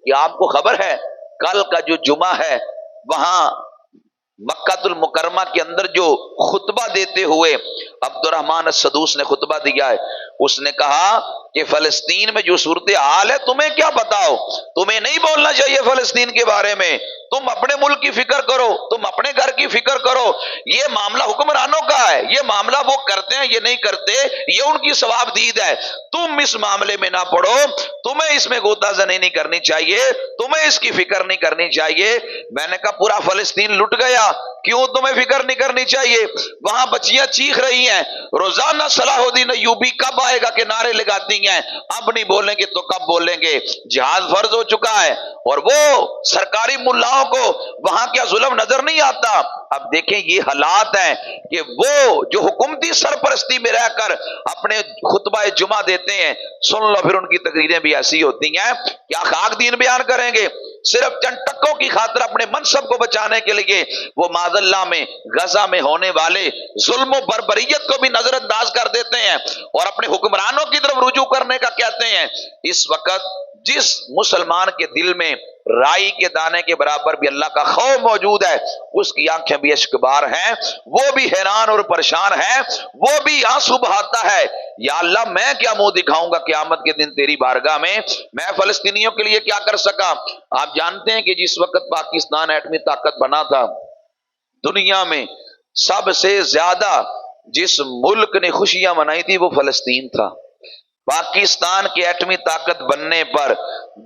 کہ آپ کو خبر ہے کل کا جو جمعہ ہے وہاں مکہ المکرمہ کے اندر جو خطبہ دیتے ہوئے عبد الرحمن السدوس نے خطبہ دیا ہے، اس نے کہا کہ فلسطین میں جو صورتحال ہے تمہیں کیا بتاؤ، تمہیں نہیں بولنا چاہیے فلسطین کے بارے میں، تم اپنے ملک کی فکر کرو، تم اپنے گھر کی فکر کرو، یہ معاملہ حکمرانوں کا ہے، یہ معاملہ وہ کرتے ہیں یہ نہیں کرتے، یہ ان کی ثواب دید ہے، تم اس معاملے میں نہ پڑو، تمہیں اس میں غوطہ زنی نہیں کرنی چاہیے، تمہیں اس کی فکر نہیں کرنی چاہیے۔ میں نے کہا پورا فلسطین لٹ گیا، کیوں تمہیں فکر نہیں کرنی چاہیے؟ وہاں بچیاں چیخ رہی ہیں روزانہ صلاح الدین ایوبی کب آئے گا کے نعرے لگاتی ہیں، اب نہیں بولیں گے تو کب بولیں گے؟ جہاد فرض ہو چکا ہے، اور وہ سرکاری ملاؤں کو وہاں کیا ظلم نظر نہیں آتا؟ اب دیکھیں یہ حالات ہیں کہ وہ جو حکومتی سرپرستی میں رہ کر اپنے خطبہ جمعہ دیتے ہیں، سن لو پھر ان کی تقریریں بھی ایسی ہوتی ہیں، کیا خاک دین بیان کریں گے؟ صرف چند ٹکوں کی خاطر اپنے منصب کو بچانے کے لیے وہ معاذ اللہ میں غزہ میں ہونے والے ظلم و بربریت کو بھی نظر انداز کر دیتے ہیں اور اپنے حکمرانوں کی طرف رجوع کرنے کا کہتے ہیں۔ اس وقت جس مسلمان کے دل میں رائی کے دانے کے برابر بھی اللہ کا خوف موجود ہے، اس کی آنکھیں بھی اشکبار ہیں، وہ بھی حیران اور پریشان ہے، وہ بھی آنسو بہاتا ہے، یا اللہ میں کیا منہ دکھاؤں گا قیامت کے دن تیری بارگاہ میں، میں فلسطینیوں کے لیے کیا کر سکا؟ آپ جانتے ہیں کہ جس وقت پاکستان ایٹمی طاقت بنا تھا، دنیا میں سب سے زیادہ جس ملک نے خوشیاں منائی تھی وہ فلسطین تھا۔ پاکستان کی ایٹمی طاقت بننے پر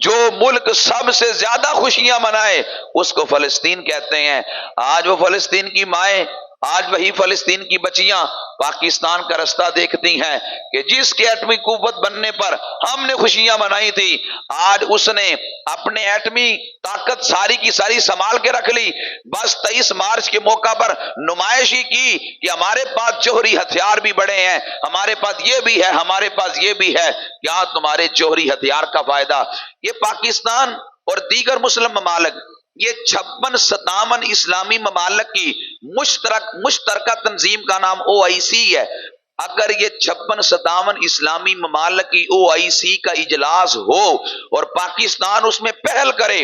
جو ملک سب سے زیادہ خوشیاں منائے اس کو فلسطین کہتے ہیں۔ آج وہ فلسطین کی مائیں، آج وہی فلسطین کی بچیاں پاکستان کا رستہ دیکھتی ہیں کہ جس کے ایٹمی قوت بننے پر ہم نے خوشیاں منائی تھی، آج اس نے اپنے ایٹمی طاقت ساری کی ساری سنبھال کے رکھ لی، بس 23 مارچ کے موقع پر نمائش ہی کی کہ ہمارے پاس جوہری ہتھیار بھی بڑے ہیں، ہمارے پاس یہ بھی ہے، ہمارے پاس یہ بھی ہے۔ کیا تمہارے جوہری ہتھیار کا فائدہ؟ یہ پاکستان اور دیگر مسلم ممالک، یہ 56-57 اسلامی ممالک کی مشترکہ تنظیم کا نام OIC ہے۔ اگر یہ 56-57 اسلامی ممالک کی OIC کا اجلاس ہو اور پاکستان اس میں پہل کرے،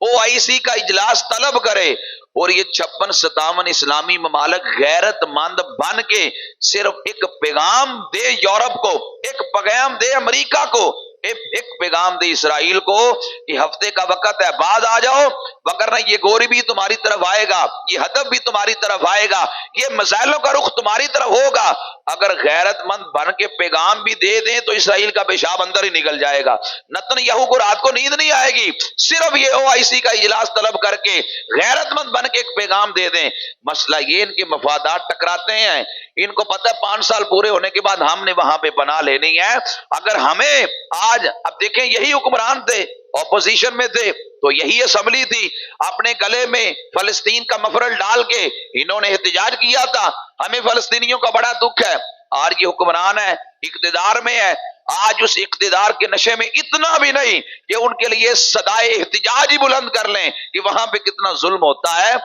OIC کا اجلاس طلب کرے، اور یہ 56-57 اسلامی ممالک غیرت مند بن کے صرف ایک پیغام دے یورپ کو، ایک پیغام دے امریکہ کو، ایک پیغام دے اسرائیل کو کہ ہفتے کا وقت ہے، بعد آ جاؤ، وگرنہ یہ گوری بھی تمہاری طرف آئے گا، یہ ہدف بھی تمہاری طرف آئے گا، یہ میزائلوں کا رخ تمہاری طرف ہوگا۔ اگر غیرت مند بن کے پیغام بھی دے دیں تو اسرائیل کا پیشاب اندر ہی نکل جائے گا۔ نتن یہو کو رات کو نیند نہیں آئے گی، صرف یہ OIC کا اجلاس طلب کر کے غیرت مند بن کے ایک پیغام دے دیں۔ مسئلہ یہ ان کے مفادات ٹکراتے ہیں، ان کو پتہ ہے 5 سال پورے ہونے کے بعد ہم نے وہاں پہ پناہ لینی ہے۔ اگر ہمیں آج، اب دیکھیں یہی حکمران تھے، اپوزیشن میں تھے تو یہی اسمبلی تھی، اپنے گلے میں فلسطین کا مفرل ڈال کے انہوں نے احتجاج کیا تھا، ہمیں فلسطینیوں کا بڑا دکھ ہے۔ آج یہ حکمران ہے، اقتدار میں ہے، آج اس اقتدار کے نشے میں اتنا بھی نہیں کہ ان کے لیے صدائے احتجاج ہی بلند کر لیں کہ وہاں پہ کتنا ظلم ہوتا ہے۔